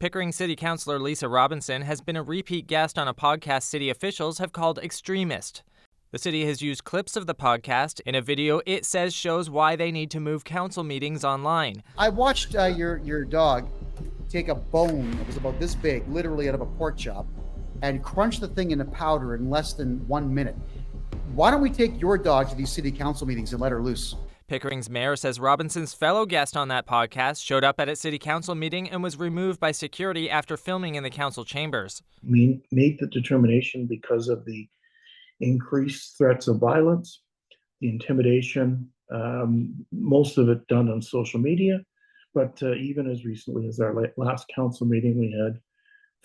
Pickering City Councillor Lisa Robinson has been a repeat guest on a podcast city officials have called extremist. The city has used clips of the podcast in a video it says shows why they need to move council meetings online. I watched your dog take a bone that was about this big, literally out of a pork chop, and crunch the thing into powder in less than 1 minute. Why don't we take your dog to these city council meetings and let her loose? Pickering's mayor says Robinson's fellow guest on that podcast showed up at a city council meeting and was removed by security after filming in the council chambers. We made the determination because of the increased threats of violence, the intimidation, most of it done on social media. But even as recently as our last council meeting, we had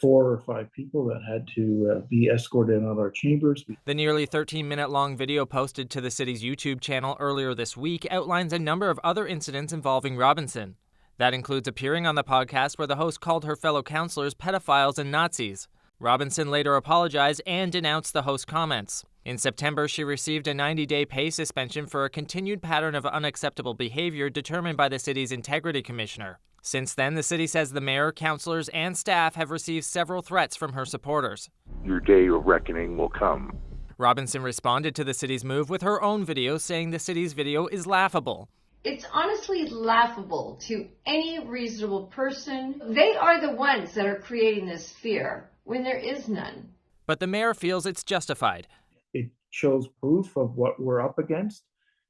4 or 5 people that had to be escorted out of our chambers. The nearly 13-minute-long video posted to the city's YouTube channel earlier this week outlines a number of other incidents involving Robinson. That includes appearing on the podcast where the host called her fellow councillors pedophiles and Nazis. Robinson later apologized and denounced the host's comments. In September, she received a 90-day pay suspension for a continued pattern of unacceptable behavior determined by the city's integrity commissioner. Since then, the city says the mayor, councillors, and staff have received several threats from her supporters. Your day of reckoning will come. Robinson responded to the city's move with her own video, saying the city's video is laughable. It's honestly laughable to any reasonable person. They are the ones that are creating this fear when there is none. But the mayor feels it's justified. It shows proof of what we're up against,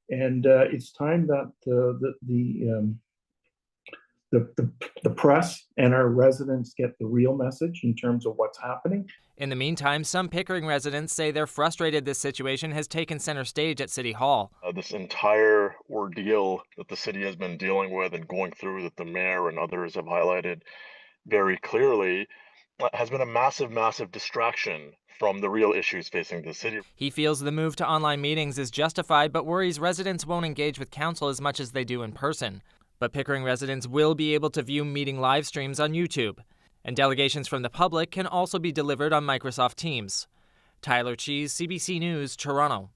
and it's time that the press and our residents get the real message in terms of what's happening. In the meantime, some Pickering residents say they're frustrated this situation has taken center stage at City Hall. This entire ordeal that the city has been dealing with and going through, that the mayor and others have highlighted very clearly, has been a massive, massive distraction from the real issues facing the city. He feels the move to online meetings is justified, but worries residents won't engage with council as much as they do in person. But Pickering residents will be able to view meeting live streams on YouTube. And delegations from the public can also be delivered on Microsoft Teams. Tyler Cheese, CBC News, Toronto.